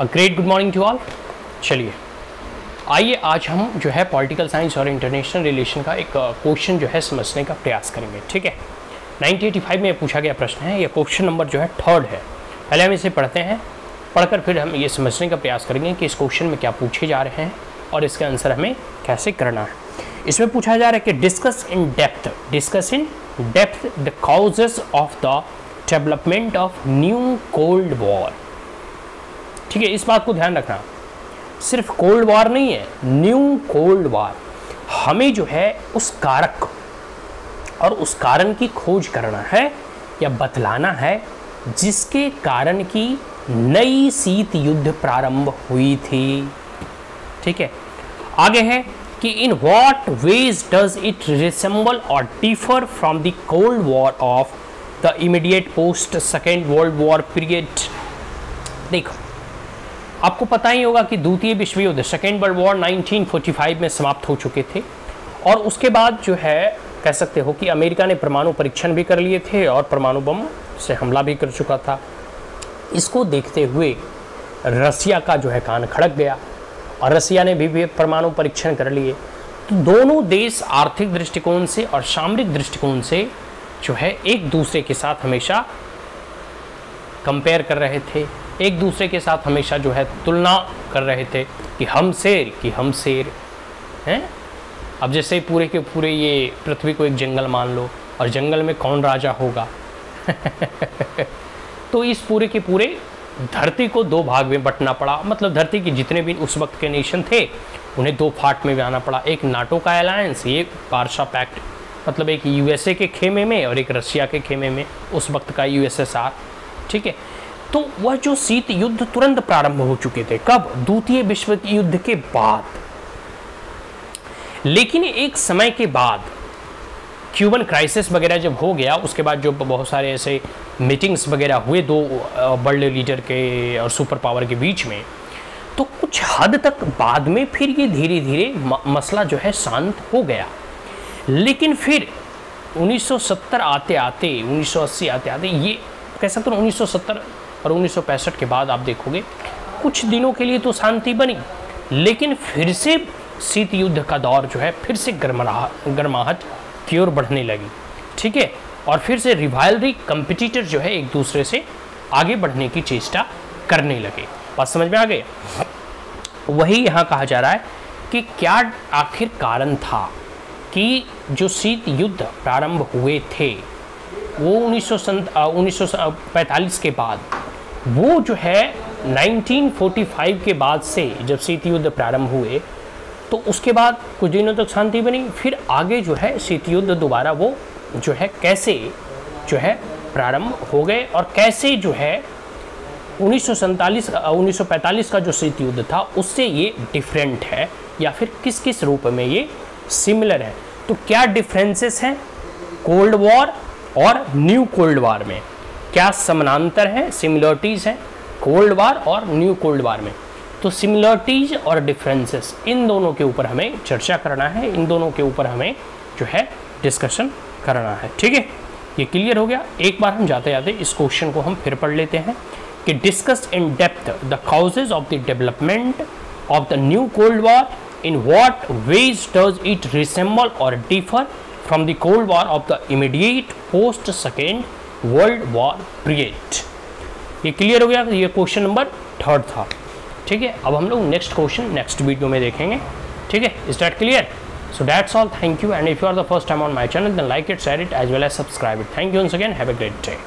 Great good morning to all. चलिए आइए आज हम जो है पॉलिटिकल साइंस और इंटरनेशनल रिलेशन का एक क्वेश्चन जो है समझने का प्रयास करेंगे। ठीक है, 1985 में पूछा गया प्रश्न है। ये क्वेश्चन नंबर जो है 3rd है। पहले हम इसे पढ़ते हैं, पढ़कर फिर हम ये समझने का प्रयास करेंगे कि इस क्वेश्चन में क्या पूछे जा रहे हैं और इसका आंसर हमें कैसे करना है। इसमें पूछा जा रहा है कि discuss in depth the causes of the development of new cold war. ठीक है, इस बात को ध्यान रखना, सिर्फ कोल्ड वॉर नहीं है, न्यू कोल्ड वॉर। हमें जो है उस कारक और उस कारण की खोज करना है या बतलाना है जिसके कारण की नई शीत युद्ध प्रारंभ हुई थी। ठीक है, आगे है कि in what ways does it resemble or differ from the cold war of the immediate post second world war period. देखो, आपको पता ही होगा कि द्वितीय विश्व युद्ध सेकेंड वर्ल्ड वॉर 1945 में समाप्त हो चुके थे और उसके बाद जो है कह सकते हो कि अमेरिका ने परमाणु परीक्षण भी कर लिए थे और परमाणु बम से हमला भी कर चुका था। इसको देखते हुए रसिया का जो है कान खड़क गया और रसिया ने भी परमाणु परीक्षण कर लिए। तो दोनों देश आर्थिक दृष्टिकोण से और सामरिक दृष्टिकोण से जो है एक दूसरे के साथ हमेशा कंपेयर कर रहे थे, एक दूसरे के साथ हमेशा जो है तुलना कर रहे थे कि हम शेर हैं। अब जैसे पूरे के पूरे ये पृथ्वी को एक जंगल मान लो और जंगल में कौन राजा होगा तो इस पूरे के पूरे धरती को 2 भाग में बंटना पड़ा। मतलब धरती के जितने भी उस वक्त के नेशन थे उन्हें 2 पार्ट में आना पड़ा। एक नाटो का अलायंस, ये वार्सा पैक्ट, मतलब एक यूएसए के खेमे में और एक रशिया के खेमे में, उस वक्त का यूएसएसआर। ठीक है, तो वह जो शीत युद्ध तुरंत प्रारंभ हो चुके थे। कब? द्वितीय विश्व युद्ध के बाद। लेकिन एक समय के बाद क्यूबन क्राइसिस वगैरह जब हो गया, उसके बाद जो बहुत सारे ऐसे मीटिंग्स वगैरह हुए 2 वर्ल्ड लीडर के और सुपर पावर के बीच में, तो कुछ हद तक बाद में फिर ये धीरे धीरे मसला जो है शांत हो गया। लेकिन फिर 1970 आते आते 1980 आते आते ये कह सकते हैं 1970 और 1965 के बाद आप देखोगे कुछ दिनों के लिए तो शांति बनी, लेकिन फिर से शीत युद्ध का दौर जो है फिर से गर्माहट की ओर बढ़ने लगी। ठीक है, और फिर से रिवाइलरी कंपिटिटर जो है एक दूसरे से आगे बढ़ने की चेष्टा करने लगे। बात समझ में आ गई? वही यहाँ कहा जा रहा है कि क्या आखिर कारण था कि जो शीत युद्ध प्रारंभ हुए थे वो 1945 के बाद, वो जो है 1945 के बाद से जब शीत युद्ध प्रारंभ हुए तो उसके बाद कुछ दिनों तक शांति बनी। फिर आगे जो है शीत युद्ध दोबारा वो जो है कैसे जो है प्रारंभ हो गए और कैसे जो है 1945 का जो शीत युद्ध था उससे ये डिफरेंट है या फिर किस किस रूप में ये सिमिलर है। तो क्या डिफरेंसेस हैं कोल्ड वॉर और न्यू कोल्ड वॉर में? क्या समानांतर है, सिमिलरिटीज़ हैं कोल्ड वॉर और न्यू कोल्ड वॉर में? तो सिमिलरिटीज़ और डिफरेंसेस, इन दोनों के ऊपर हमें चर्चा करना है, इन दोनों के ऊपर हमें जो है डिस्कशन करना है। ठीक है, ये क्लियर हो गया। एक बार हम जाते जाते इस क्वेश्चन को हम फिर पढ़ लेते हैं कि discuss in depth the causes of the development of the new cold war, in what ways does it resemble or differ from the cold war of the immediate post second world war period. ये clear हो गया, ये question number 3rd था। ठीक है, अब हम लोग नेक्स्ट क्वेश्चन नेक्स्ट वीडियो में देखेंगे। ठीक है, is that clear? So that's all, thank you, and if you are the first time on my channel then like it, share it as well as subscribe it. Thank you once again, have a great day.